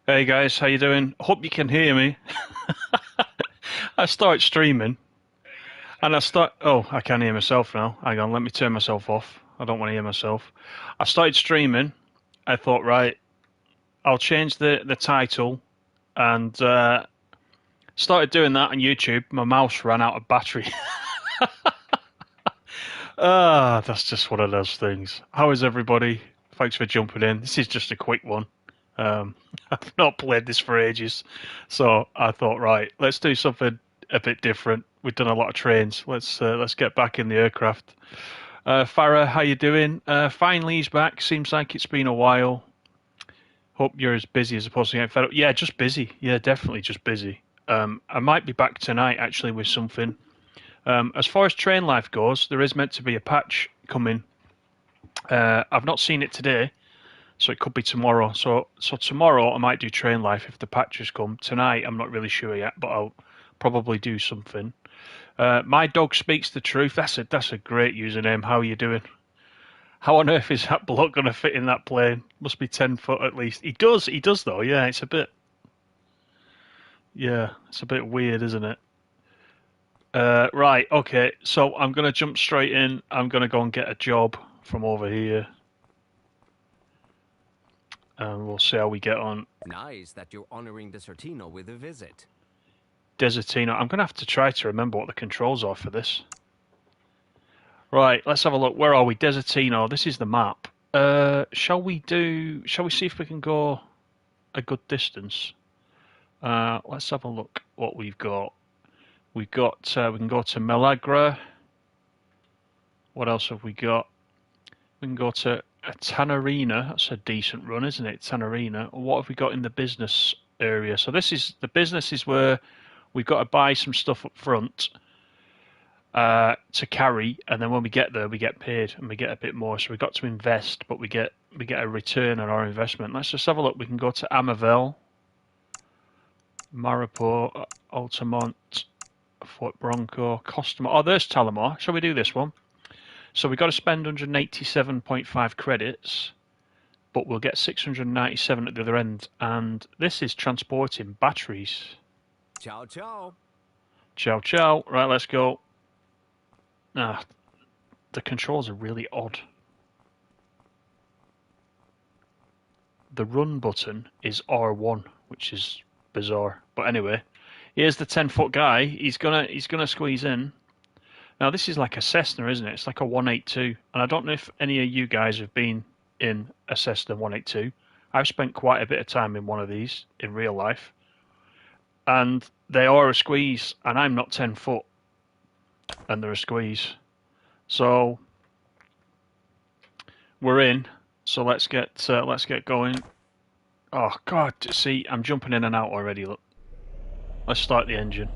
Hey guys, how you doing? Hope you can hear me. I start streaming and I start. Oh, I can hear myself now. Hang on, let me turn myself off. I don't want to hear myself. I started streaming. I thought, right, I'll change the title and started doing that on YouTube. My mouse ran out of battery. That's just one of those things. How is everybody? Thanks for jumping in. This is just a quick one. Um, I've not played this for ages, so I thought, right, let's do something a bit different. We've done a lot of trains. Let's get back in the aircraft. Farah, how you doing? Finally, he's back. Seems like it's been a while. Hope you're as busy as opposed to getting fed up. Yeah, just busy. Yeah, definitely just busy. I might be back tonight actually with something. As far as train life goes, there is meant to be a patch coming. I've not seen it today, so it could be tomorrow. So tomorrow I might do train life if the patches come. Tonight I'm not really sure yet, but I'll probably do something. My dog speaks the truth. That's a great username. How are you doing? How on earth is that bloke going to fit in that plane? Must be 10 foot at least. He does though. Yeah, it's a bit weird, isn't it? Right, okay. So I'm gonna jump straight in. I'm gonna go and get a job from over here, and we'll see how we get on. Nice that you're honoring the Sortino with a visit. Desertino. I'm gonna have to try to remember what the controls are for this. Right, let's have a look. Where are we? Desertino. This is the map. Shall we see if we can go a good distance? Let's have a look what we've got. We can go to Melagra. What else have we got? We can go to a Tanarina. That's a decent run, isn't it? Tanarina. What have we got in the business area? So this is the business is where we've got to buy some stuff up front to carry, and then when we get there, we get paid and we get a bit more. So we've got to invest, but we get a return on our investment. Let's just have a look. We can go to Amavel, Maripo, Altamont, Fort Bronco, Costamore. Oh, there's Talamore. Shall we do this one? So we've got to spend 187.5 credits, but we'll get 697 at the other end. And this is transporting batteries. Ciao, ciao. Ciao, ciao. Right, let's go. Ah, the controls are really odd. The run button is R1, which is bizarre. But anyway, here's the 10-foot guy. He's gonna squeeze in. Now this is like a Cessna, isn't it? It's like a 182. And I don't know if any of you guys have been in a Cessna 182. I've spent quite a bit of time in one of these in real life. And they are a squeeze, and I'm not 10 foot, and they're a squeeze. So we're in. So let's get going. Oh God, see, I'm jumping in and out already. Look, let's start the engine.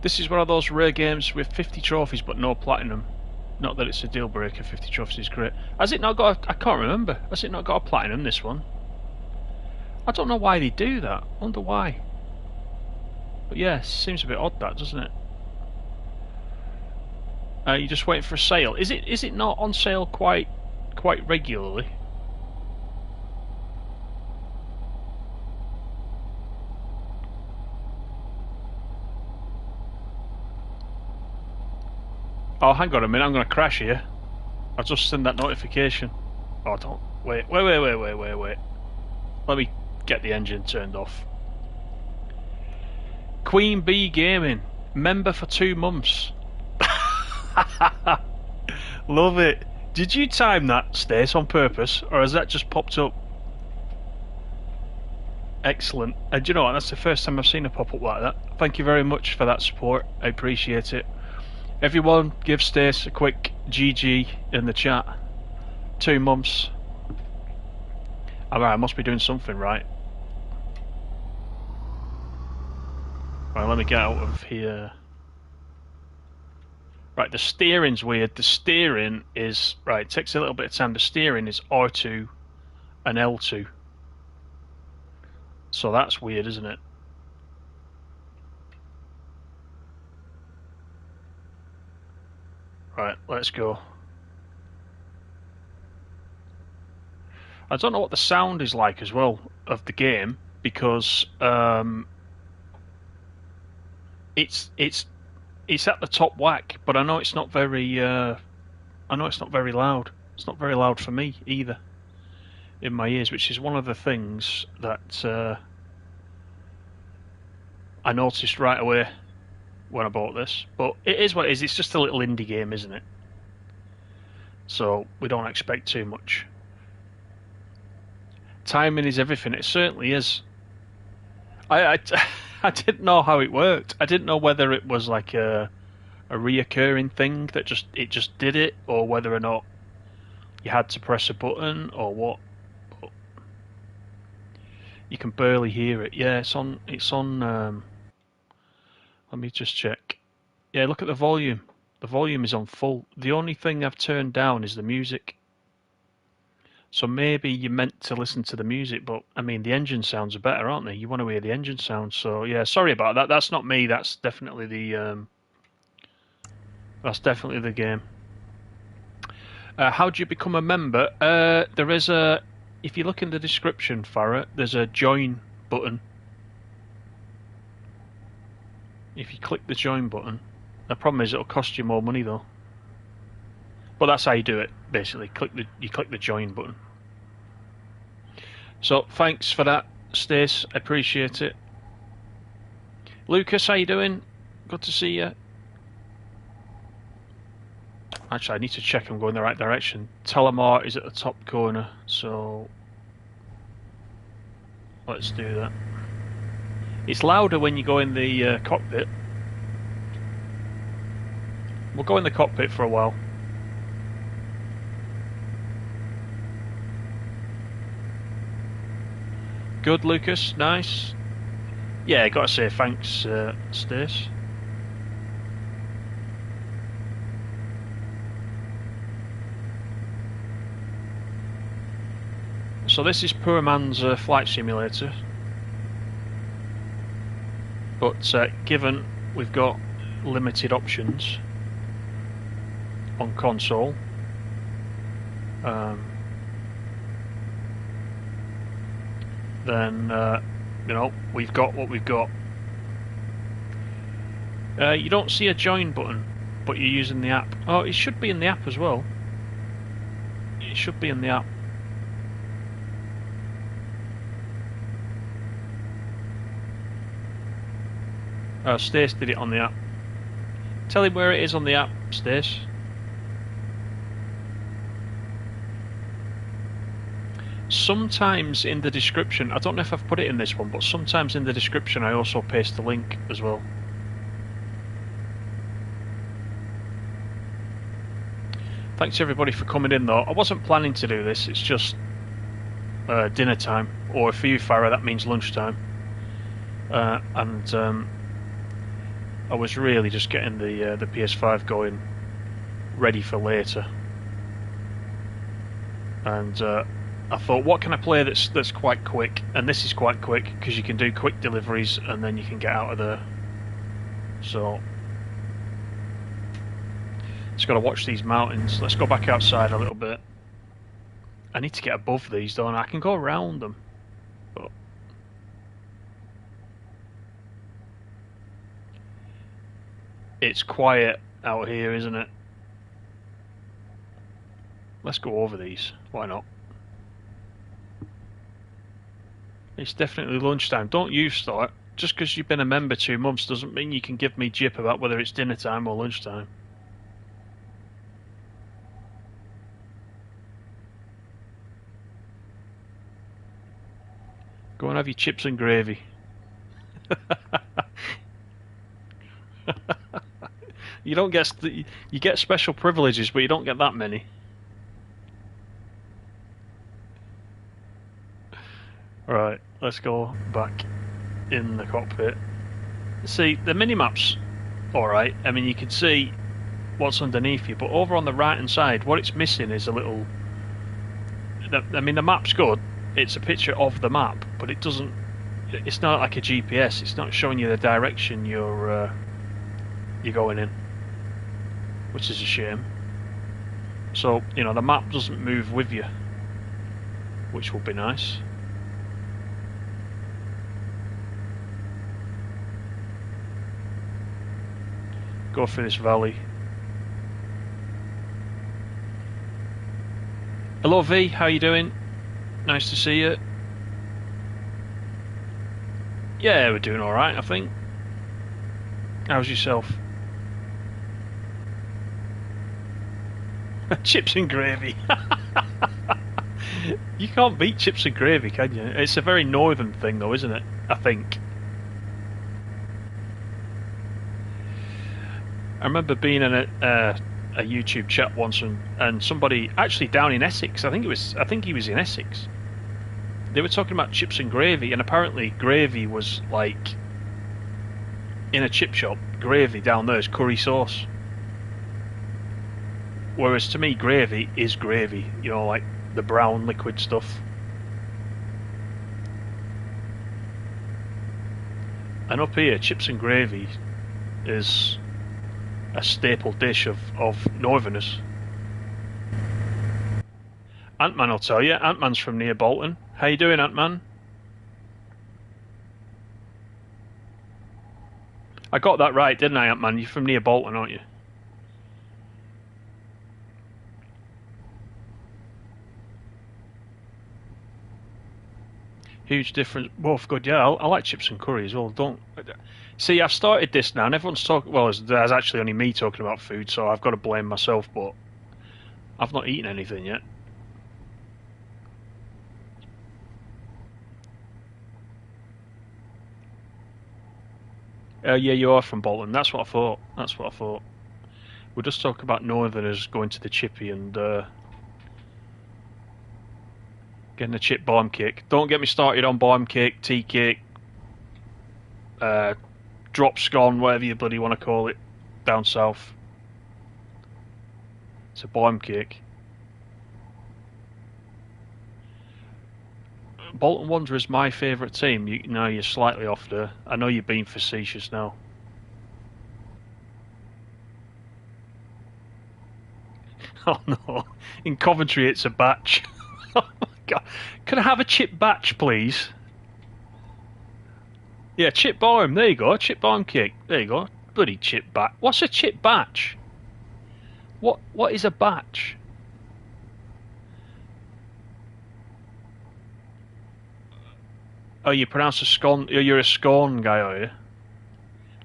This is one of those rare games with 50 trophies but no platinum. Not that it's a deal breaker. 50 trophies is great. Has it not got? I can't remember. Has it not got a platinum? This one. I don't know why they do that. I wonder why. But yeah, seems a bit odd that, doesn't it? You're just waiting for a sale. Is it not on sale quite regularly? Oh, hang on a minute. I'm going to crash here. I'll just send that notification. Oh, don't. Wait. Let me get the engine turned off. Queen Bee Gaming. Member for 2 months. Love it. Did you time that, Stace, on purpose? Or has that just popped up? Excellent. And do you know what? That's the first time I've seen a pop up like that. Thank you very much for that support. I appreciate it. Everyone, give Stace a quick GG in the chat. 2 months. Alright, I must be doing something right. Right, let me get out of here. Right, the steering's weird. The steering is... Right, it takes a little bit of time. The steering is R2 and L2. So that's weird, isn't it? Right, let's go. I don't know what the sound is like as well of the game because it's at the top whack, but I know it's not very loud. It's not very loud for me either in my ears, which is one of the things that I noticed right away when I bought this. But it is what it is. It's just a little indie game, isn't it? So we don't expect too much. Timing is everything. It certainly is. I didn't know how it worked. I didn't know whether it was like a reoccurring thing that just did it, or whether or not you had to press a button or what. But you can barely hear it. Yeah, it's on. Let me just check. Yeah, look at the volume. The volume is on full. The only thing I've turned down is the music. So maybe you're meant to listen to the music, but I mean the engine sounds are better, aren't they? You want to hear the engine sounds. So yeah, sorry about that. That's not me. That's definitely the game. How do you become a member? There is a. If you look in the description, Farah, there's a join button. If you click the join button, the problem is it'll cost you more money though. But that's how you do it, basically. You click the join button. So thanks for that, Stace. I appreciate it. Lucas, how you doing? Good to see you. Actually, I need to check I'm going the right direction. Telemar is at the top corner, so let's do that. It's louder when you go in the cockpit. We'll go in the cockpit for a while. Good, Lucas. Nice. Yeah, gotta say thanks, Stace. So this is poor man's flight simulator. But given we've got limited options on console, then you know, we've got what we've got. You don't see a join button, but you're using the app. Oh, it should be in the app as well. It should be in the app. Stace did it on the app. Tell him where it is on the app, Stace. Sometimes in the description, I don't know if I've put it in this one, but sometimes in the description I also paste the link as well. Thanks everybody for coming in though. I wasn't planning to do this, it's just dinner time, or for you Farah that means lunchtime. And I was really just getting the PS5 going, ready for later. And I thought, what can I play that's quite quick? And this is quite quick because you can do quick deliveries and then you can get out of there. So just got to watch these mountains. Let's go back outside a little bit. I need to get above these, don't I? I can go around them, but it's quiet out here, isn't it? Let's go over these. Why not? It's definitely lunchtime. Don't you start. Just because you've been a member 2 months doesn't mean you can give me jip about whether it's dinner time or lunchtime. Go and have your chips and gravy. You don't get you get special privileges, but you don't get that many. Right, let's go back in the cockpit. See, the minimap's alright. I mean, you can see what's underneath you, but over on the right hand side, what it's missing is a little... I mean, the map's good. It's a picture of the map, but it doesn't... It's not like a GPS. It's not showing you the direction you're going in, which is a shame. So, you know, the map doesn't move with you. which will be nice. Go through this valley. Hello V, how you doing? Nice to see you. Yeah, we're doing alright, I think. How's yourself? Chips and gravy. You can't beat chips and gravy, can you? It's a very northern thing though, isn't it? I think. I remember being in a YouTube chat once and somebody actually down in Essex, I think he was in Essex. They were talking about chips and gravy, and apparently gravy was like in a chip shop, gravy down there is curry sauce. Whereas to me gravy is gravy, you know, like the brown liquid stuff. And up here, chips and gravy is a staple dish of northerners. Ant-Man will tell you. Ant-Man's from near Bolton. How you doing, Ant-Man? I got that right, didn't I, Ant-Man? You're from near Bolton, aren't you? Huge difference. Both good, yeah. I like chips and curry as well. Don't see. I've started this now, and everyone's talking. Well, there's actually only me talking about food, so I've got to blame myself. But I've not eaten anything yet. Yeah, you are from Bolton. That's what I thought. That's what I thought. We're just talking about northerners going to the chippy and getting a chip bomb cake. Don't get me started on bomb cake, tea cake, drop scone, whatever you bloody want to call it, down south. It's a bomb cake. Bolton Wanderers is my favourite team. Now you're slightly off there. I know you're being facetious now. Oh no! In Coventry, it's a batch. Oh my god! Can I have a chip batch, please? Yeah, chip bomb. There you go. Chip bomb cake. There you go. Bloody chip batch. What's a chip batch? What is a batch? Oh, you pronounce a scone. You're a scone guy, are you?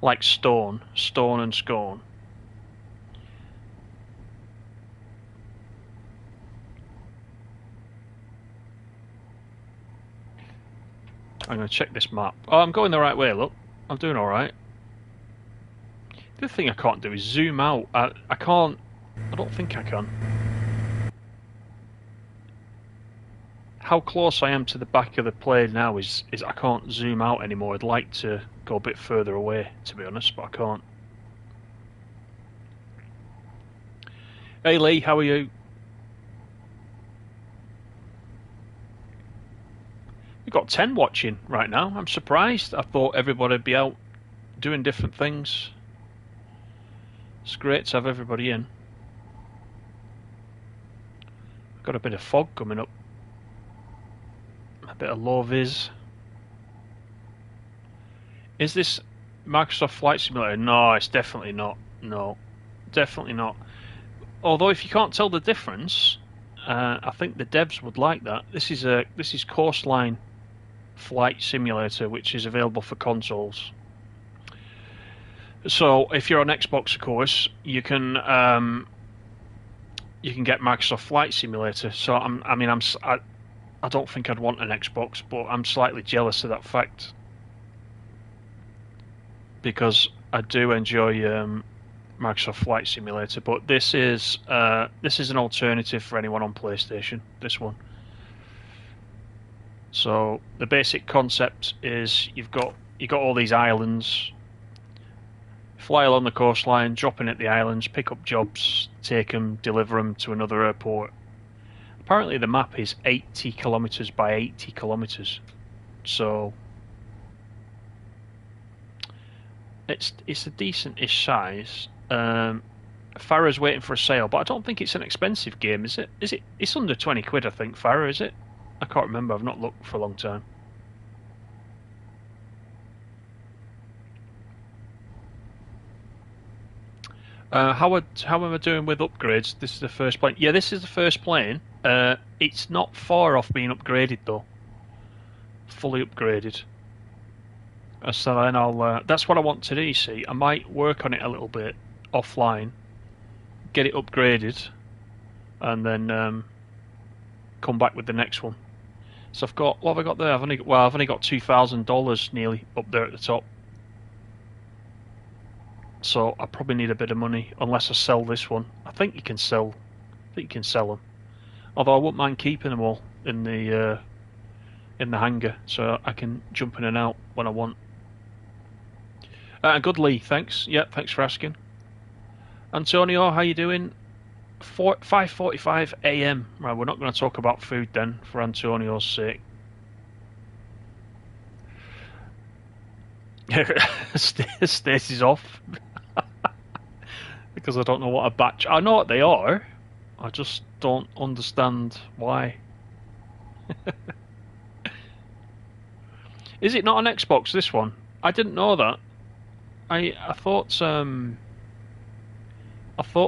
Like stone and scone. I'm going to check this map. Oh, I'm going the right way, look. I'm doing alright. The thing I can't do is zoom out. I can't... I don't think I can. How close I am to the back of the plane now is I can't zoom out anymore. I'd like to go a bit further away, to be honest, but I can't. Hey Lee, how are you? We've got 10 watching right now. I'm surprised. I thought everybody would be out doing different things. It's great to have everybody in. Got a bit of fog coming up. A bit of low vis. Is this Microsoft Flight Simulator? No, it's definitely not. No, definitely not. Although if you can't tell the difference, I think the devs would like that. This is Coastline Flight Simulator, which is available for consoles. So if you're on Xbox, of course, you can get Microsoft Flight Simulator. So I don't think I'd want an Xbox, but I'm slightly jealous of that fact because I do enjoy Microsoft Flight Simulator. But this is an alternative for anyone on PlayStation. This one. So the basic concept is you've got all these islands. Fly along the coastline, drop in at the islands, pick up jobs, take them, deliver them to another airport. Apparently the map is 80 kilometres by 80 kilometres, so it's a decent-ish size. Farah's waiting for a sale, but I don't think it's an expensive game, is it? It's under 20 quid, I think. Farah, is it? I can't remember. I've not looked for a long time. How am I doing with upgrades? This is the first plane. Yeah, this is the first plane. It's not far off being upgraded though. Fully upgraded. So then I'll. That's what I want to do. You see, I might work on it a little bit offline, get it upgraded, and then come back with the next one. So I've got. What have I got there? I've only got $2,000 nearly up there at the top. So I probably need a bit of money unless I sell this one. I think you can sell. Them. Although I wouldn't mind keeping them all in the hangar, so I can jump in and out when I want. Good Lee, thanks. Yeah, thanks for asking. Antonio, how you doing? 5:45 a.m. Right, we're not going to talk about food then, for Antonio's sake. Stacey's off. Because I don't know what a batch... I know what they are. I just don't understand why. Is it not an Xbox, this one? I didn't know that. I thought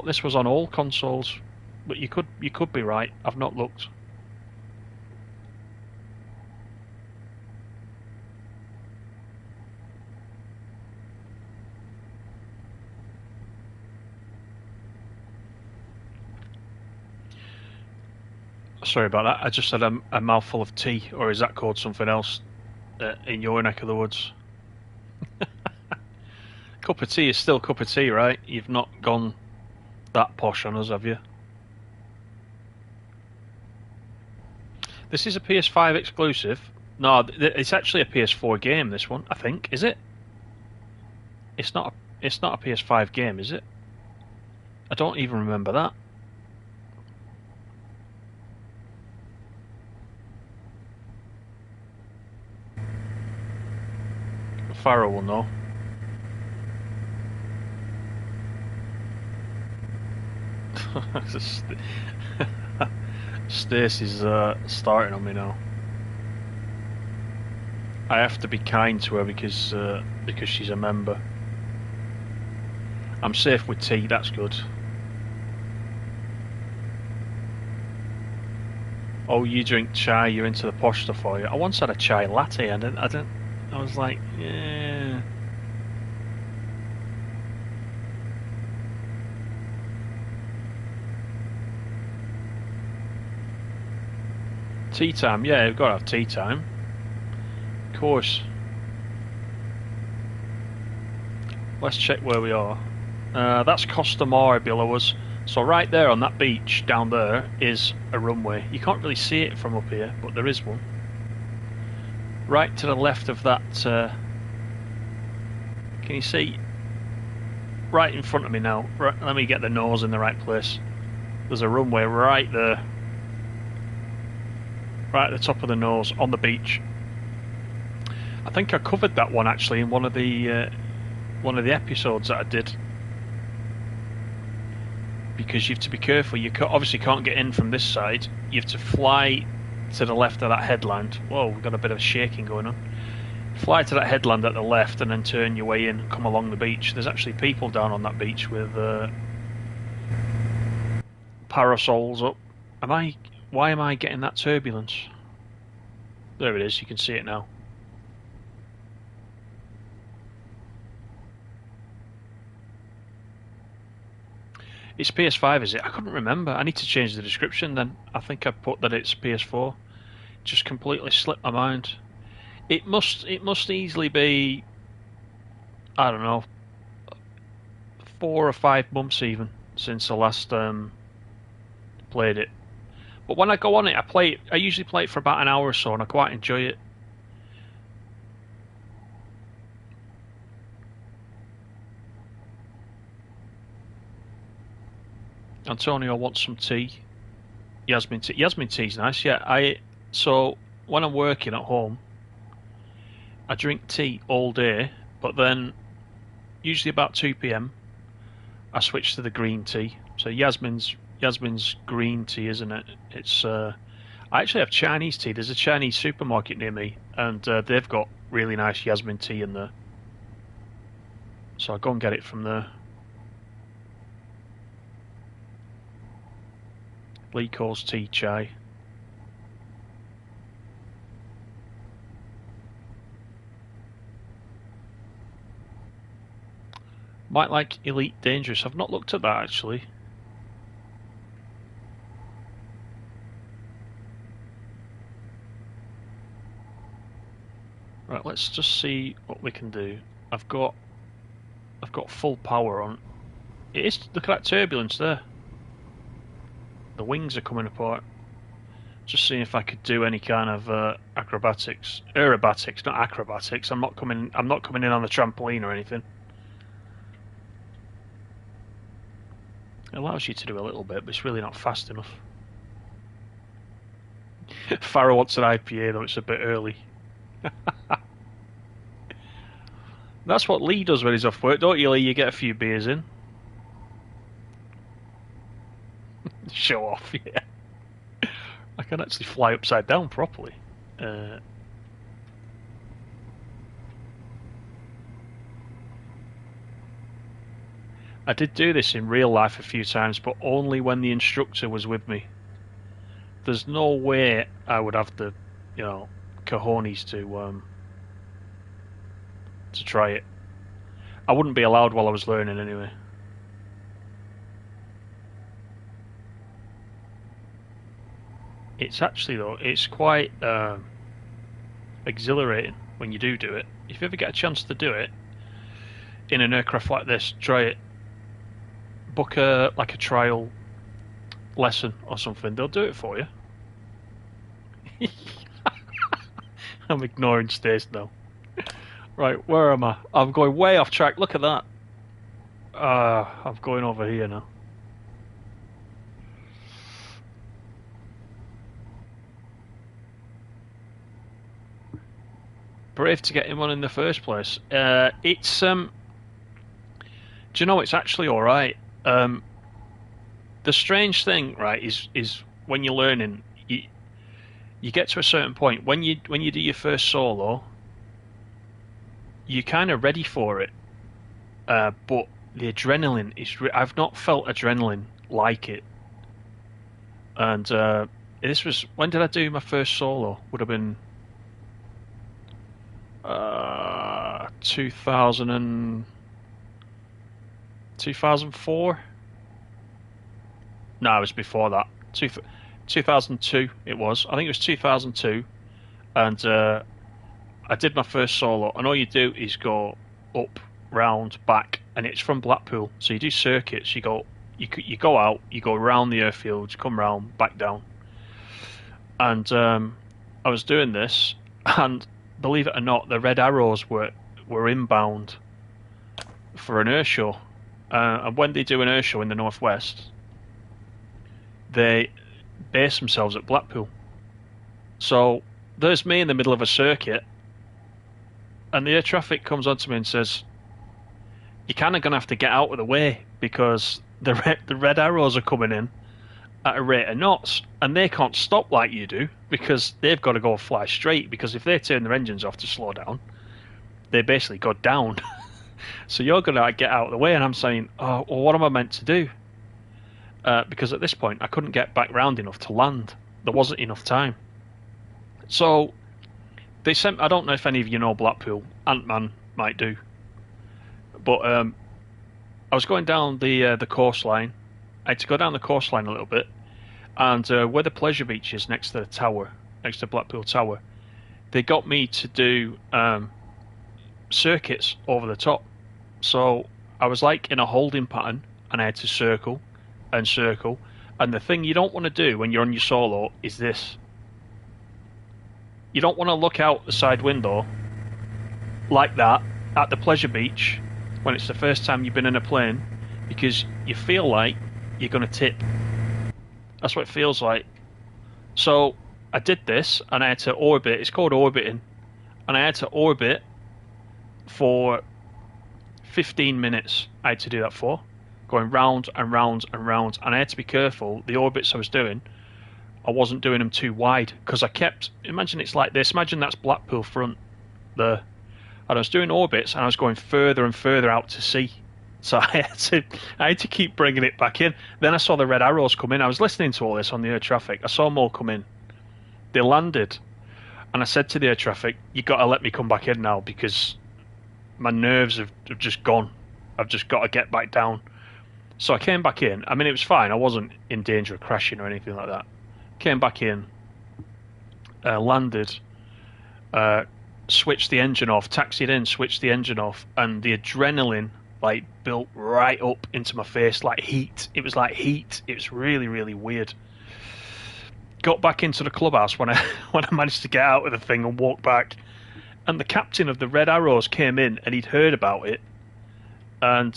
this was on all consoles, but you could be right. I've not looked. Sorry about that. I just had a mouthful of tea, or is that called something else in your neck of the woods? Cup of tea is still cup of tea, right? You've not gone that posh on us, have you? This is a PS5 exclusive. No, it's actually a PS4 game. This one, I think, is it? It's not a PS5 game, is it? I don't even remember that. Farrow will know. Stacey's starting on me now. I have to be kind to her because she's a member. I'm safe with tea. That's good. Oh, you drink chai. You're into the posh stuff, are you? I once had a chai latte, and I was like, yeah. Tea time, yeah, we've got to have tea time. Of course. Let's check where we are. That's Costa Mare below us. So right there on that beach down there is a runway. You can't really see it from up here, but there is one. Right to the left of that, can you see? Right in front of me now. Right, let me get the nose in the right place. There's a runway right there. Right at the top of the nose, on the beach. I think I covered that one actually in one of the episodes that I did. Because you have to be careful. You obviously can't get in from this side. You have to fly to the left of that headland. Whoa, we've got a bit of shaking going on. Fly to that headland at the left and then turn your way in and come along the beach. There's actually people down on that beach with parasols up. Why am I getting that turbulence? There it is, you can see it now. It's PS5, is it? I couldn't remember. I need to change the description then. I think I put that it's PS4. Just completely slipped my mind. It must easily be, I don't know, 4 or 5 months even since I last played it. But when I go on it, I usually play it for about an hour or so, and I quite enjoy it. Antonio wants some tea. Yasmin tea. Yasmin tea's nice. Yeah, so when I'm working at home, I drink tea all day, but then usually about 2 p.m. I switch to the green tea. So Yasmin's green tea, isn't it? It's I actually have Chinese tea. There's a Chinese supermarket near me, and they've got really nice jasmine tea in there. So I'll go and get it from there. Lee calls tea chai. Might like Elite Dangerous. I've not looked at that actually. Right, let's just see what we can do. I've got full power on. It is. Look at that turbulence there. The wings are coming apart. Just seeing if I could do any kind of acrobatics, aerobatics, not acrobatics. I'm not coming in on the trampoline or anything. It allows you to do a little bit, but it's really not fast enough. Farrah wants an IPA, though it's a bit early. That's what Lee does when he's off work, don't you, Lee? You get a few beers in. Show off, yeah. I can actually fly upside down properly. I did do this in real life a few times, but only when the instructor was with me. There's no way I would have the, cojones to try it. I wouldn't be allowed while I was learning anyway. It's actually, though, it's quite exhilarating when you do it. If you ever get a chance to do it in an aircraft like this, try it. Book a trial lesson or something. They'll do it for you. I'm ignoring Stace now. Right, where am I? I'm going way off track. Look at that. I'm going over here now. Brave to get him on in the first place. It's do you know, it's actually all right. The strange thing, right, is when you're learning, you get to a certain point when you do your first solo, you're kind of ready for it, but the adrenaline is. I've not felt adrenaline like it, and this was, when did I do my first solo? Would have been 2004. No, it was before that. 2002 it was. I think it was 2002, and I did my first solo. And all you do is go up, round, back, and it's from Blackpool. So you do circuits. You go out, you go around the airfield, you come round, back down. And I was doing this, and believe it or not, the Red Arrows were inbound for an air show. And when they do an air show in the northwest, they base themselves at Blackpool. So there's me in the middle of a circuit, and the air traffic comes onto me and says, "You're kind of going to have to get out of the way because the Red Arrows are coming in at a rate of knots, and they can't stop like you do because they've got to go fly straight, because if they turn their engines off to slow down, they basically go down." So you're going to get out of the way. And I'm saying, oh, well, what am I meant to do? Because at this point, I couldn't get back round enough to land. There wasn't enough time. So they sent, I don't know if any of you know Blackpool, Ant-Man might do, but I was going down the coastline. I had to go down the coastline a little bit, and where the pleasure beach is next to the tower, next to Blackpool Tower, they got me to do circuits over the top. So I was like in a holding pattern, and I had to circle and circle. And the thing you don't want to do when you're on your solo is this. You don't want to look out the side window like that at the pleasure beach when it's the first time you've been in a plane, because you feel like you're going to tip. That's what it feels like. So I did this, and I had to orbit. It's called orbiting. And I had to orbit for 15 minutes. I had to do that for, going round and round and round. And I had to be careful. The orbits I was doing, I wasn't doing them too wide because I kept. Imagine it's like this. Imagine that's Blackpool front there, and I was doing orbits and I was going further and further out to sea. So I had to keep bringing it back in. Then I saw the red arrows come in. I was listening to all this on the air traffic. I saw them all come in. They landed, and I said to the air traffic, "You got to let me come back in now because my nerves have just gone. I've just got to get back down." So I came back in. I mean, it was fine. I wasn't in danger of crashing or anything like that. Came back in, landed, switched the engine off, taxied in, switched the engine off, and the adrenaline like built right up into my face like heat. It was like heat. It was really, really weird. Got back into the clubhouse when I managed to get out of the thing and walk back, and the captain of the Red Arrows came in and he'd heard about it, and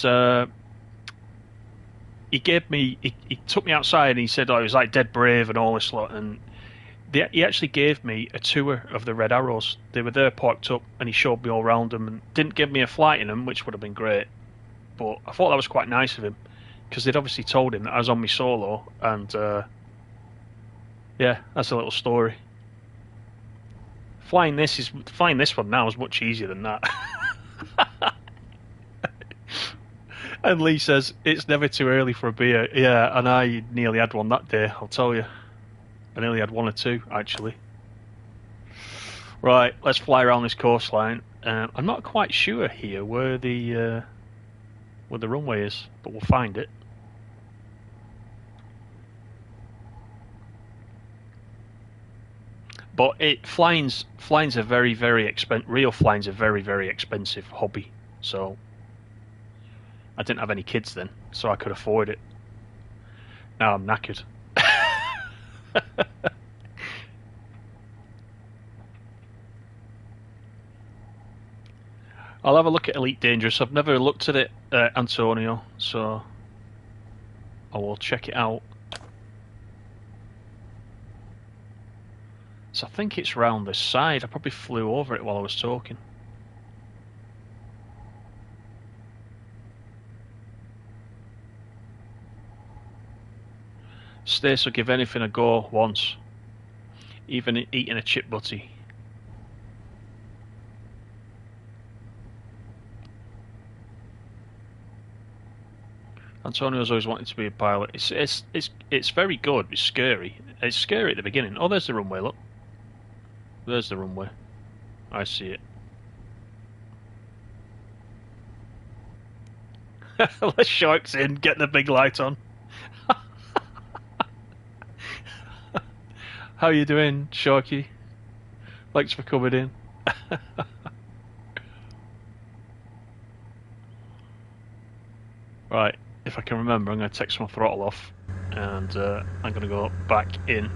he took me outside and he said, "Oh, it was like dead brave and all this lot," and he actually gave me a tour of the Red Arrows. They were there parked up, and he showed me all around them and didn't give me a flight in them, which would have been great. But I thought that was quite nice of him because they'd obviously told him that I was on my solo, and yeah, that's a little story. Flying this one now is much easier than that. And Lee says it's never too early for a beer. Yeah, and I nearly had one that day. I'll tell you, I nearly had one or two actually. Right, let's fly around this coastline. I'm not quite sure here where the runway is, but we'll find it. But flying's a very, very expensive. Real flying's a very, very expensive hobby. So I didn't have any kids then, so I could afford it. Now I'm knackered. I'll have a look at Elite Dangerous. I've never looked at it, Antonio, so I will check it out. So I think it's round this side. I probably flew over it while I was talking. Stace will give anything a go once, even eating a chip butty. Antonio's always wanted to be a pilot. It's very good. It's scary. It's scary at the beginning. Oh, there's the runway. Look, there's the runway. I see it. Let sharks in. Get the big light on. How you doing, Sharky? Thanks for coming in. Right, if I can remember, I'm going to take my throttle off, and I'm going to go back in.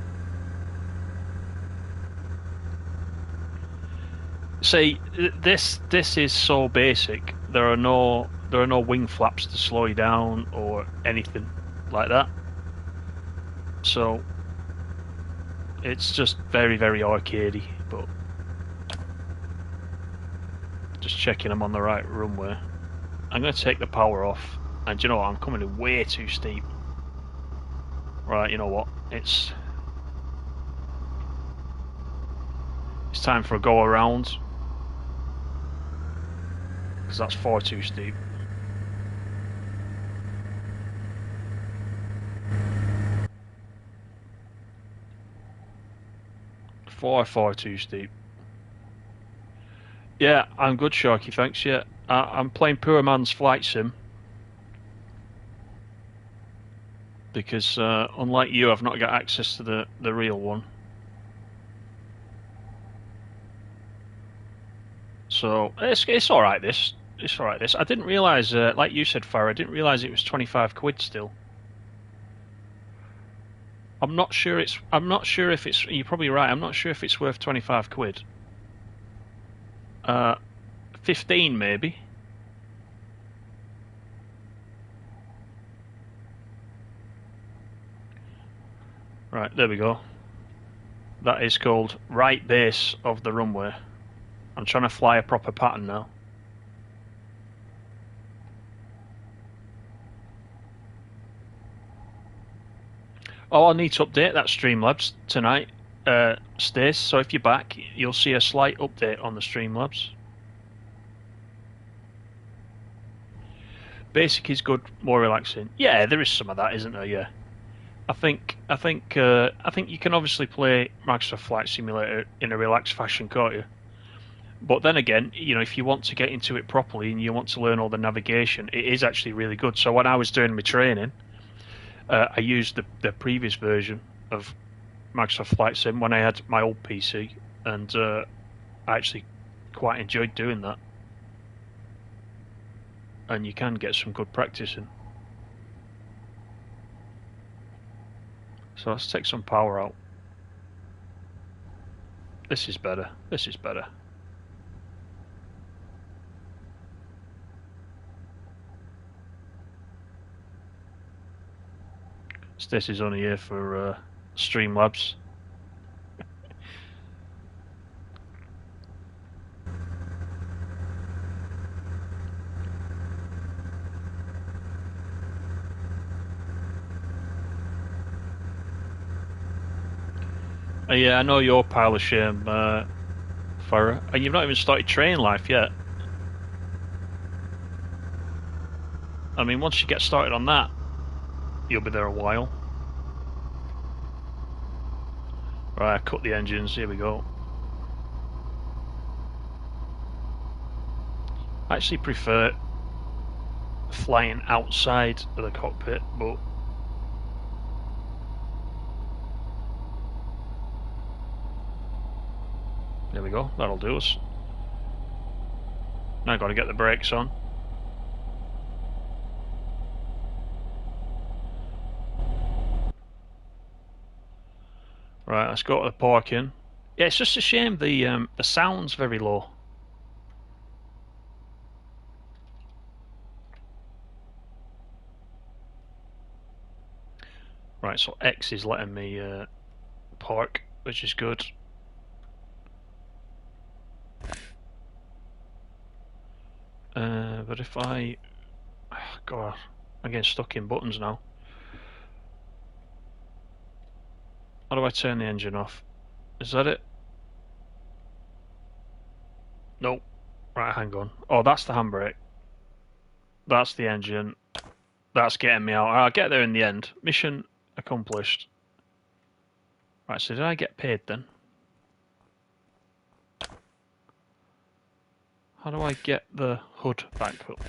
See, this is so basic. There are no wing flaps to slow you down or anything like that. So it's just very, very arcadey, but just checking I'm on the right runway. I'm going to take the power off, and you know what? I'm coming in way too steep. Right, you know what? It's time for a go around, because that's far too steep. Far too steep. Yeah, I'm good, Sharky, thanks. Yeah, I'm playing Poor Man's Flight Sim because unlike you, I've not got access to the real one. So it's all right. It's all right. I didn't realise, like you said, Farah, I didn't realise it was 25 quid still. I'm not sure if it's. You're probably right. I'm not sure if it's worth 25 quid. 15 maybe. Right, there we go. That is called right base of the runway. I'm trying to fly a proper pattern now. Oh, I need to update that Streamlabs tonight, Stace. So if you're back, you'll see a slight update on the Streamlabs. Basic is good, more relaxing. Yeah, there is some of that, isn't there? Yeah. I think you can obviously play Microsoft Flight Simulator in a relaxed fashion, can't you? But then again, you know, if you want to get into it properly and you want to learn all the navigation, it is actually really good. So when I was doing my training, I used the previous version of Microsoft Flight Sim when I had my old PC, and I actually quite enjoyed doing that. And you can get some good practice in. So let's take some power out. This is better. This is better. Stacey's only here for Streamlabs. Yeah, I know your pile of shame, Farah. And you've not even started train life yet. I mean, once you get started on that, you'll be there a while. Right, I cut the engines. Here we go. I actually prefer flying outside of the cockpit, but there we go. That'll do us. Now I've got to get the brakes on. Right, let's go to the parking. Yeah, it's just a shame the sound's very low. Right, so X is letting me park, which is good. But if I... God, I'm getting stuck in buttons now. How do I turn the engine off? Is that it? Nope. Right, hang on. Oh, that's the handbrake. That's the engine. That's getting me out. I'll get there in the end. Mission accomplished. Right, so did I get paid then? How do I get the hood back up?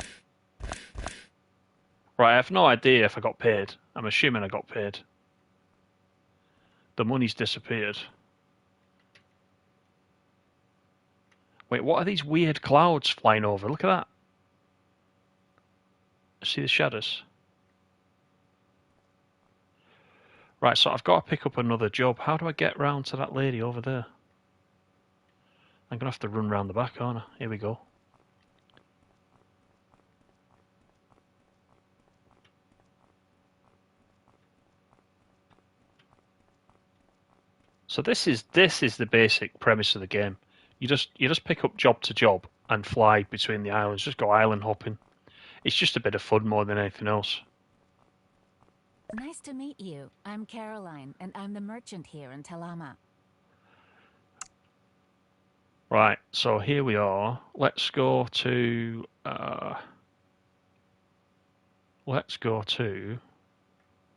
Right, I have no idea if I got paid. I'm assuming I got paid. The money's disappeared. Wait, what are these weird clouds flying over? Look at that. See the shadows? Right, so I've got to pick up another job. How do I get round to that lady over there? I'm going to have to run round the back, aren't I? Here we go. So this is the basic premise of the game. You just pick up job to job and fly between the islands. Just go island hopping. It's just a bit of fun more than anything else. Nice to meet you. I'm Caroline, and I'm the merchant here in Talama. Right, so here we are. Let's go to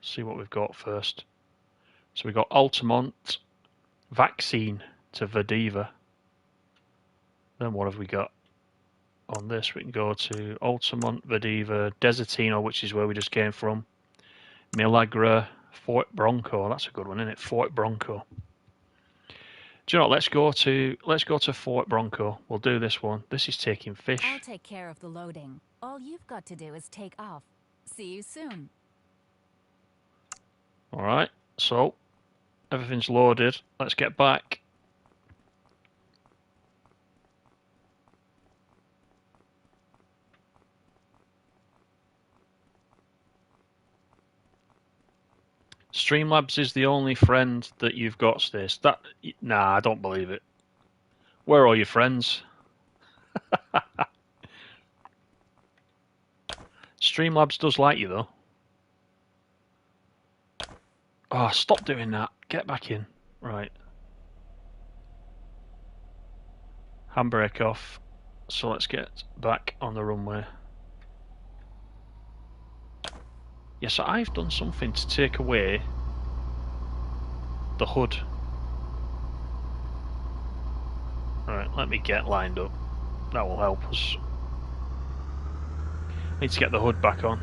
see what we've got first. So we've got Altamont, vaccine to Verdiva. Then what have we got on this? We can go to Altamont, Verdiva, Desertino, which is where we just came from. Milagro, Fort Bronco. That's a good one, isn't it? Fort Bronco. Do you know what? Let's go to Fort Bronco. We'll do this one. This is taking fish. I'll take care of the loading. All you've got to do is take off. See you soon. All right. So everything's loaded. Let's get back. Streamlabs is the only friend that you've got, Stace. Nah, I don't believe it. Where are all your friends? Streamlabs does like you though. Oh, Oh, stop doing that. Get back in. Right. Handbrake off. So let's get back on the runway. Yes, so I've done something to take away the hood. Right, let me get lined up. That will help us. Need to get the hood back on.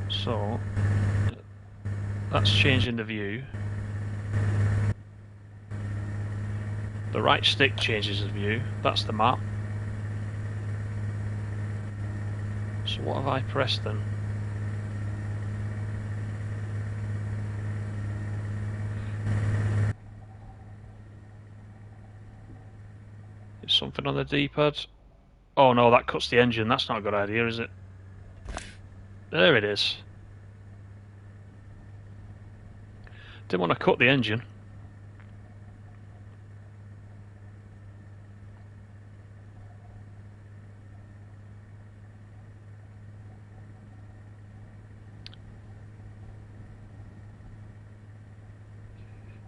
So that's changing the view. The right stick changes the view. That's the map. So what have I pressed then? Is something on the D-pad? Oh no, that cuts the engine. That's not a good idea, is it? There it is. Didn't want to cut the engine.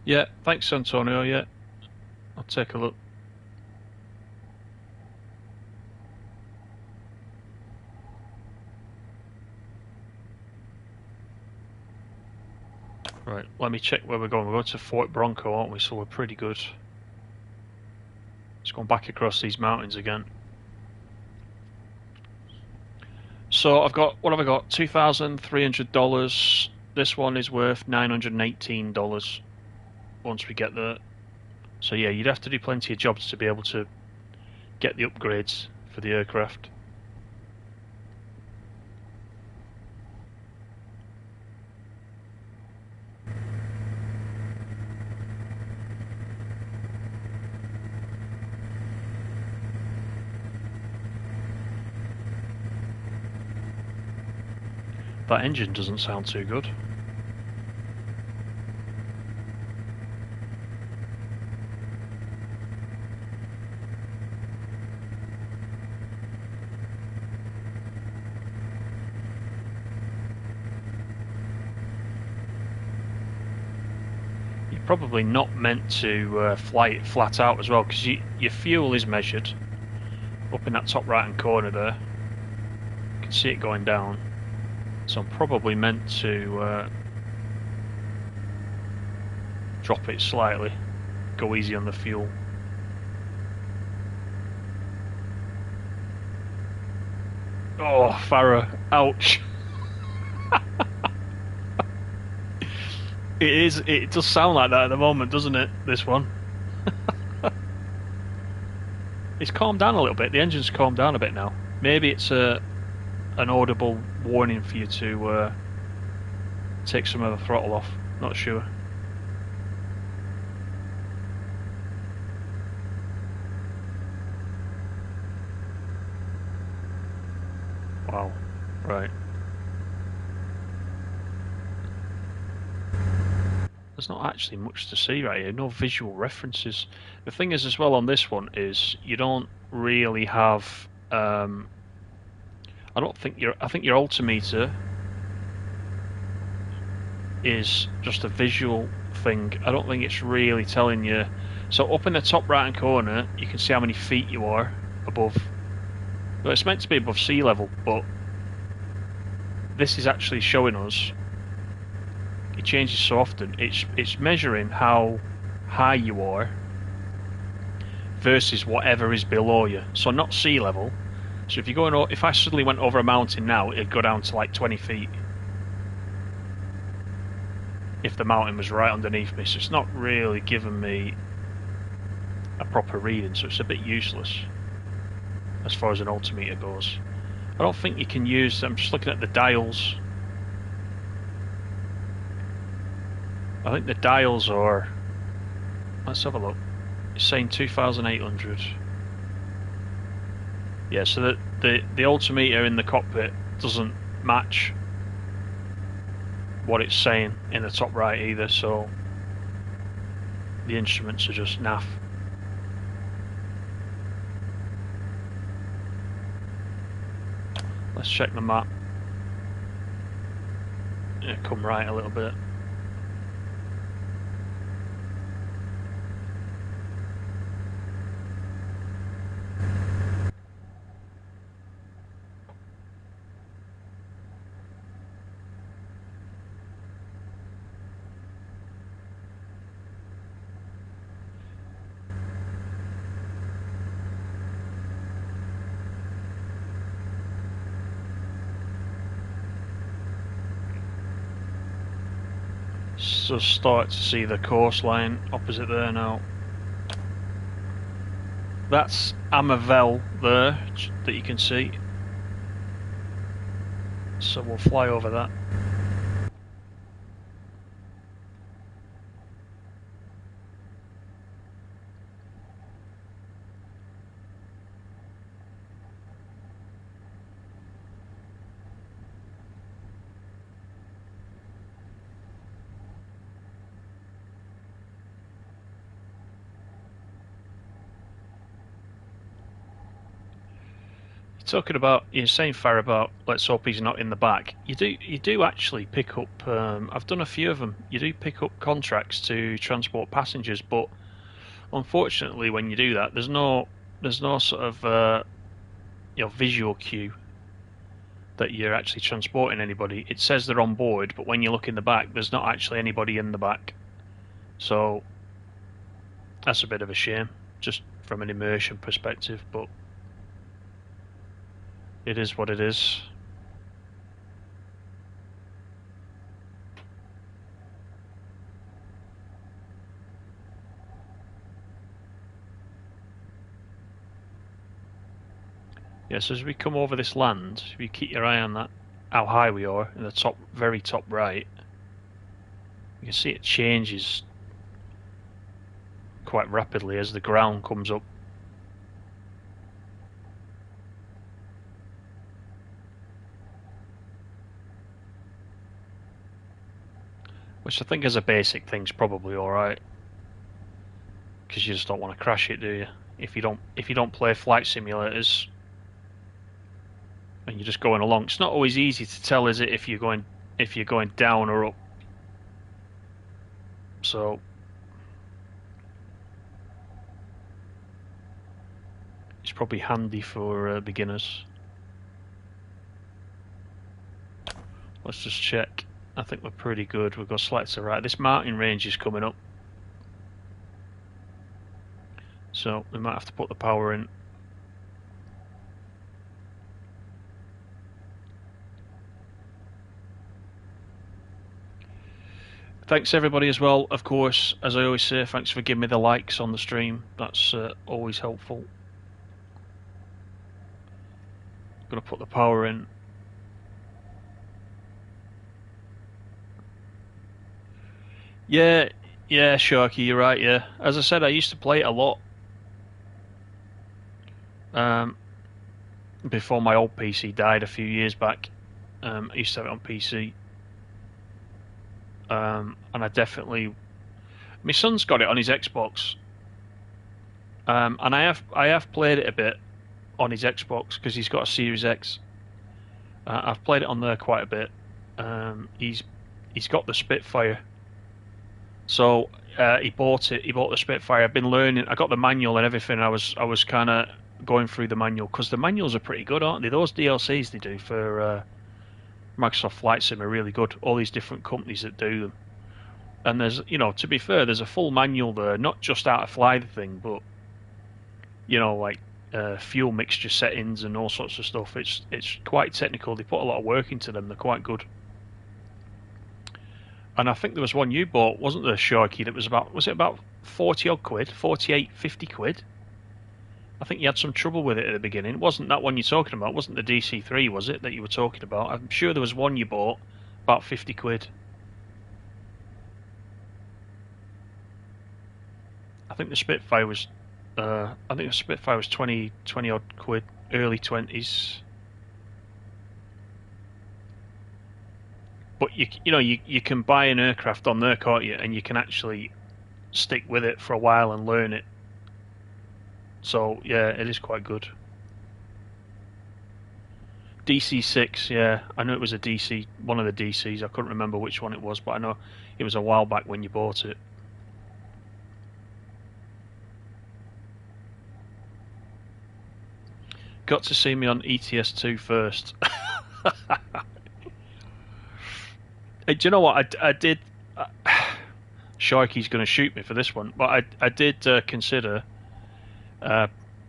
Yeah, thanks Antonio, yeah. I'll take a look. Right, let me check where we're going. We're going to Fort Bronco, aren't we? So we're pretty good. Let's go back across these mountains again. So I've got, what have I got? $2,300. This one is worth $918 once we get there. So yeah, you'd have to do plenty of jobs to be able to get the upgrades for the aircraft. That engine doesn't sound too good. You're probably not meant to fly it flat out as well, because your fuel is measured up in that top right hand corner there. You can see it going down. So I'm probably meant to drop it slightly, go easy on the fuel. Oh, Farah, ouch. It does sound like that at the moment, doesn't it, this one? It's calmed down a little bit, the engine's calmed down a bit now. Maybe it's an audible warning for you to take some of the throttle off, not sure. Wow, right. There's not actually much to see right here, no visual references. The thing is as well on this one is you don't really have I think your altimeter is just a visual thing. I don't think it's really telling you. So up in the top right hand corner you can see how many feet you are above. Well, it's meant to be above sea level, but this is actually showing us, it changes so often, it's measuring how high you are versus whatever is below you. So not sea level. So if you're going, if I suddenly went over a mountain now, it'd go down to like 20 feet. If the mountain was right underneath me, so it's not really giving me a proper reading, so it's a bit useless as far as an altimeter goes. I don't think you can use, I'm just looking at the dials. I think the dials are, let's have a look. It's saying 2,800. Yeah, so the altimeter in the cockpit doesn't match what it's saying in the top right either, so The instruments are just naff. Let's check the map. Yeah, come right a little bit. So start to see the coastline opposite there now. That's Amavel there that you can see. So we'll fly over that. Talking about, you're saying Farah about let's hope he's not in the back. You do actually pick up. I've done a few of them. You do pick up contracts to transport passengers, but unfortunately, when you do that, there's no sort of visual cue that you're actually transporting anybody. It says they're on board, but when you look in the back, there's not actually anybody in the back. So that's a bit of a shame, just from an immersion perspective, but. It is what it is. Yes, as we come over this land, if you keep your eye on that, how high we are in the top, very top right, you can see it changes quite rapidly as the ground comes up. Which I think as a basic thing's probably alright. Because you just don't want to crash it, do you? If you don't play flight simulators and you're just going along, it's not always easy to tell, is it, if you're going down or up. So it's probably handy for beginners. Let's just check. I think we're pretty good. We've got slight to right. This mountain range is coming up, so we might have to put the power in. Thanks everybody as well, of course, as I always say, thanks for giving me the likes on the stream. That's always helpful. Gonna put the power in. Yeah, Sharky, you're right, yeah. As I said, I used to play it a lot. Before my old PC died a few years back. I used to have it on PC. And I definitely... My son's got it on his Xbox. And I have played it a bit on his Xbox, because he's got a Series X. I've played it on there quite a bit. He's got the Spitfire. So he bought it. He bought the Spitfire. I've been learning. I got the manual and everything. I was kind of going through the manual, because the manuals are pretty good, aren't they? Those DLCs they do for Microsoft Flight Sim are really good. All these different companies that do them. And there's, to be fair, there's a full manual there, not just how to fly the thing, but like fuel mixture settings and all sorts of stuff. It's quite technical. They put a lot of work into them. They're quite good. And I think there was one you bought, wasn't there, Sharky, that was about 40 odd quid, 48, 50 quid? I think you had some trouble with it at the beginning. It wasn't that one you're talking about? It wasn't the DC3, was it, that you were talking about? I'm sure there was one you bought, about 50 quid. I think the Spitfire was 20 odd quid, early 20s. But you can buy an aircraft on there, can't you? And you can actually stick with it for a while and learn it. So yeah, it is quite good. DC6, yeah, I know it was a DC, one of the DCs. I couldn't remember which one it was, but I know it was a while back when you bought it. Got to see me on ETS2 first. Hey, do you know what? I did. Sharky's going to shoot me for this one, but I did consider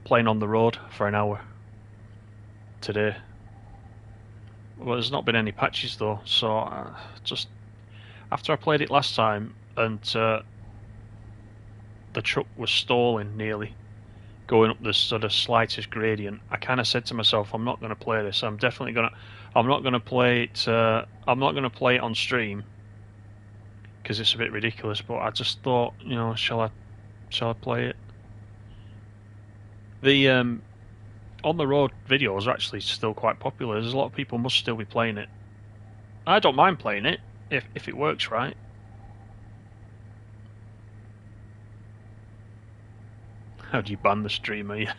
playing on the road for an hour today. Well, there's not been any patches though, so just after I played it last time and the truck was stalling nearly, going up this sort of slightest gradient, I kind of said to myself, I'm not going to play this. I'm not going to play it. I'm not going to play it on stream because it's a bit ridiculous. But I just thought, you know, shall I play it? The on the road videos are actually still quite popular. There's a lot of people must still be playing it. I don't mind playing it if it works right. How do you ban the streamer? Yeah,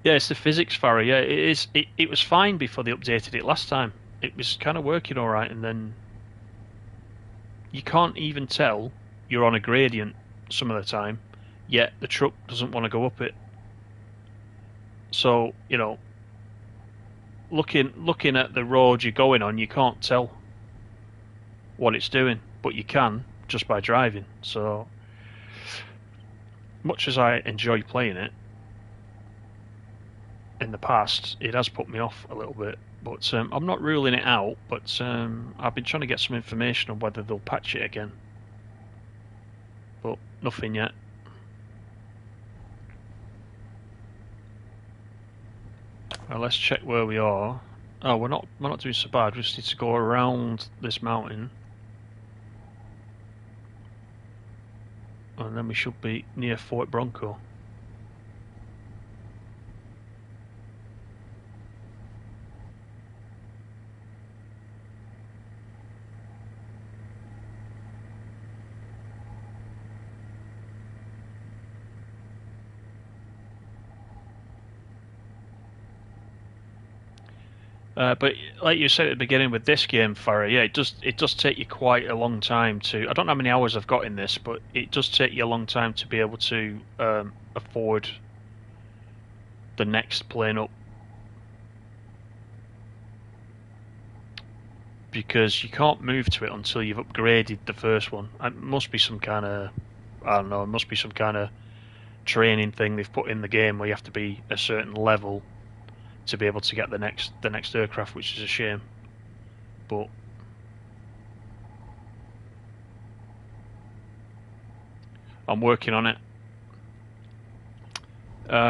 it's the physics, Farah. Yeah, it is. It was fine before they updated it last time. It was kind of working all right, and then you can't even tell you're on a gradient some of the time. Yet the truck doesn't want to go up it. So, you know, looking at the road you're going on, you can't tell what it's doing, but you can just by driving. So, much as I enjoy playing it, in the past, it has put me off a little bit. But I'm not ruling it out, but I've been trying to get some information on whether they'll patch it again. But nothing yet. Well, let's check where we are. Oh, we're not doing so bad. We just need to go around this mountain, and then we should be near Fort Bronco. But like you said at the beginning with this game, Farah, yeah, it does take you quite a long time to. I don't know how many hours I've got in this, but it does take you a long time to be able to afford the next plane up, because you can't move to it until you've upgraded the first one. It must be some kind of, I don't know, it must be some kind of training thing they've put in the game where you have to be a certain level to be able to get the next aircraft, which is a shame. But I'm working on it.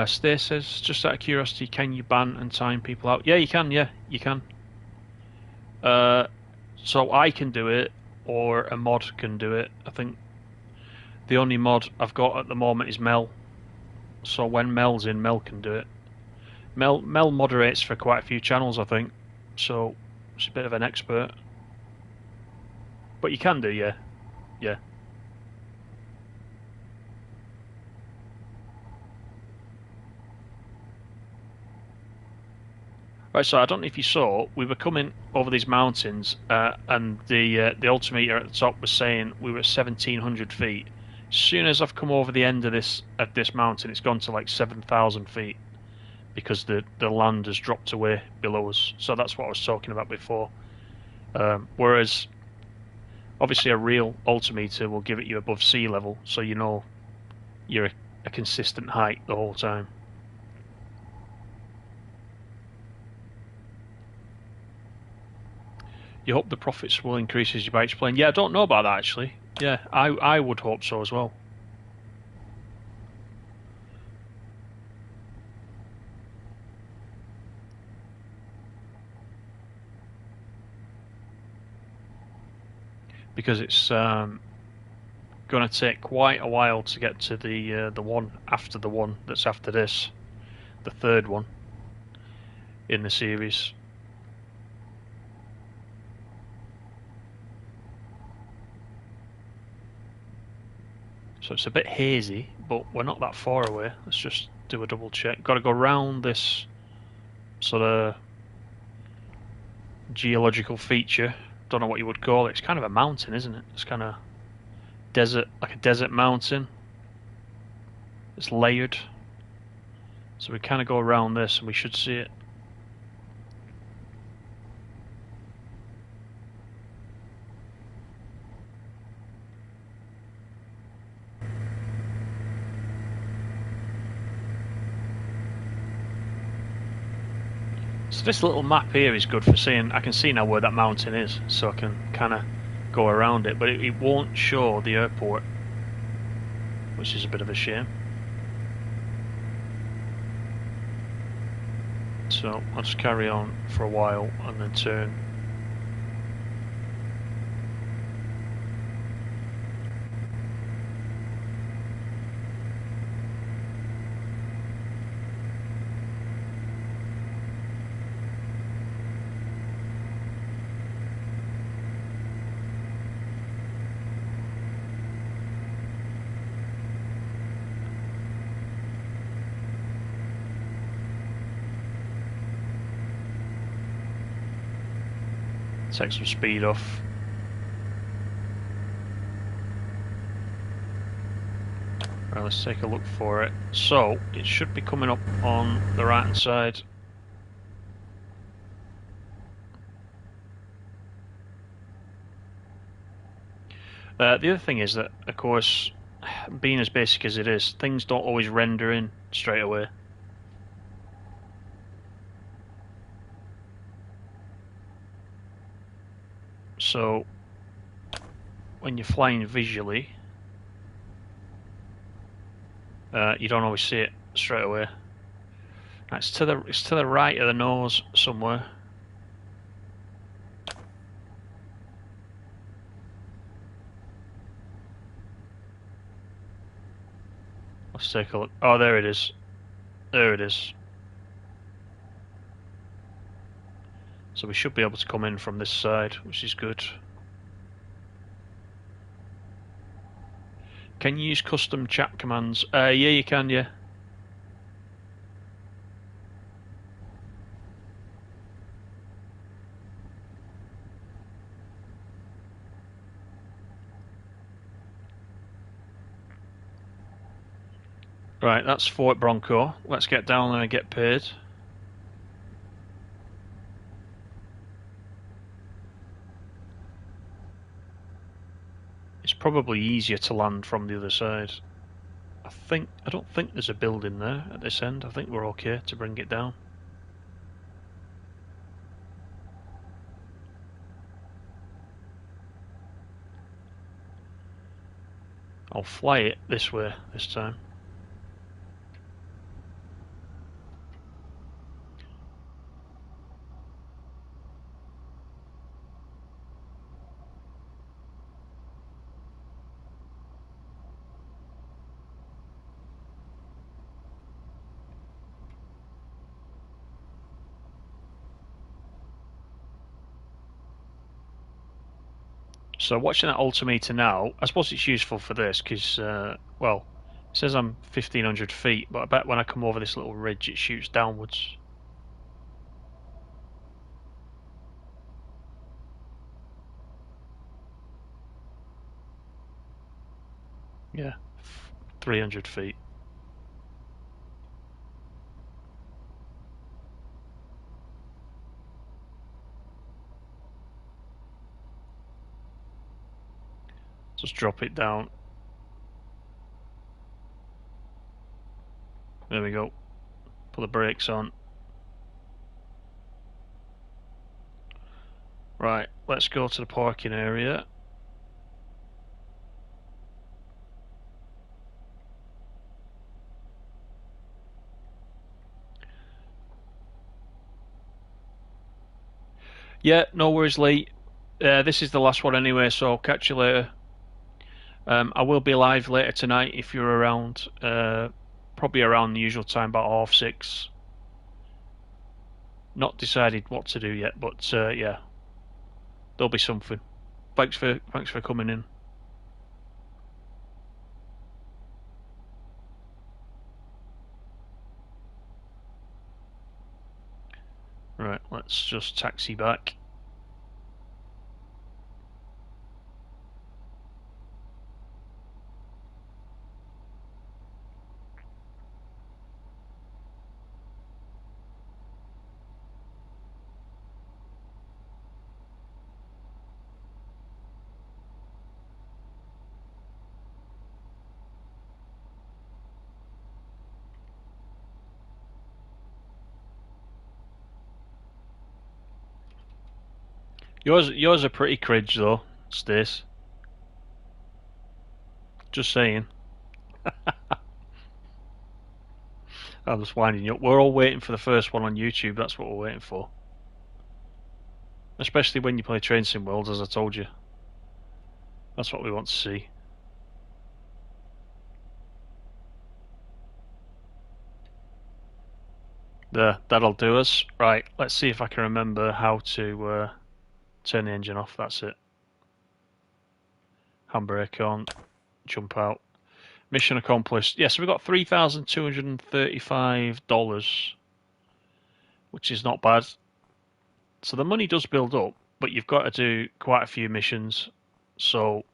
Stay says, just out of curiosity, can you ban and time people out? Yeah, you can. Yeah, you can. So I can do it, or a mod can do it. I think the only mod I've got at the moment is Mel. So when Mel's in, Mel can do it. Mel moderates for quite a few channels, I think, so she's a bit of an expert. But you can do, yeah. Yeah. Right, so I don't know if you saw, we were coming over these mountains, and the altimeter at the top was saying we were at 1,700 feet. As soon as I've come over the end of this mountain, it's gone to like 7,000 feet. Because the land has dropped away below us. So that's what I was talking about before. Whereas, obviously a real altimeter will give it you above sea level, so you know you're a consistent height the whole time. You hope the profits will increase as you buy each plane. Yeah, I don't know about that actually. Yeah, I would hope so as well. Because it's going to take quite a while to get to the one after the one that's after this, the third one in the series. So it's a bit hazy, but we're not that far away. Let's just do a double check. Got to go round this sort of geological feature. Don't know what you would call it. It's kind of a mountain, isn't it? It's kind of desert, like a desert mountain. It's layered. So we kind of go around this and we should see it. So this little map here is good for seeing. I can see now where that mountain is, so I can kind of go around it, but it won't show the airport, which is a bit of a shame. So I'll just carry on for a while and then turn. Take some speed off. Right, let's take a look for it. So, it should be coming up on the right hand side. The other thing is that, of course, being as basic as it is, things don't always render in straight away. So, when you're flying visually, you don't always see it straight away. It's to the right of the nose somewhere. Let's take a look. Oh, there it is. There it is. So we should be able to come in from this side, which is good. Can you use custom chat commands? Yeah, you can, yeah. Right, that's Fort Bronco. Let's get down there and get paid. It's probably easier to land from the other side. I don't think there's a building there at this end. I think we're okay to bring it down. I'll fly it this way this time. So watching that altimeter now, I suppose it's useful for this because, well, it says I'm 1,500 feet, but I bet when I come over this little ridge it shoots downwards. Yeah, 300 feet. Just drop it down. There we go. Put the brakes on. Right, let's go to the parking area. Yeah, no worries, Lee. This is the last one anyway, so I'll catch you later. I will be live later tonight if you're around. Probably around the usual time, about 6:30. Not decided what to do yet, but yeah, there'll be something. Thanks for coming in. let's just taxi back. Yours are pretty cringe though, Stace. Just saying. I'm just winding you up. We're all waiting for the first one on YouTube. That's what we're waiting for. Especially when you play Train Sim World, as I told you. That's what we want to see. There, that'll do us. Right, let's see if I can remember how to turn the engine off. That's it. Handbrake on. Jump out. Mission accomplished. Yes, we got $3,235, which is not bad. So the money does build up, but you've got to do quite a few missions. So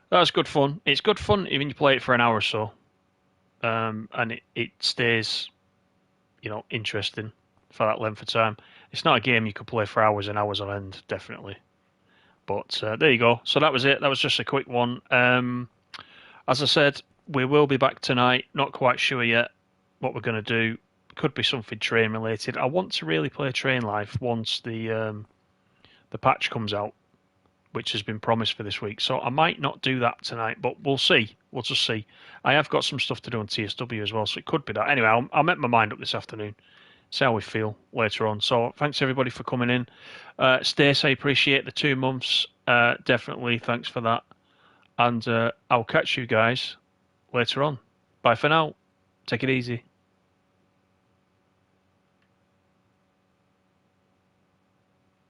that's good fun. It's good fun even you play it for an hour or so, and it stays, interesting for that length of time. It's not a game you could play for hours and hours on end, definitely. But there you go. So that was it. That was just a quick one. As I said, we will be back tonight. Not quite sure yet what we're going to do. Could be something train related. I want to really play Train Life once the patch comes out, which has been promised for this week. So I might not do that tonight, but we'll see. We'll just see. I have got some stuff to do on TSW as well, so it could be that. Anyway, I'll make my mind up this afternoon. See how we feel later on. So thanks everybody for coming in. Stace, I appreciate the 2 months. Definitely, thanks for that. And I'll catch you guys later on. Bye for now. Take it easy.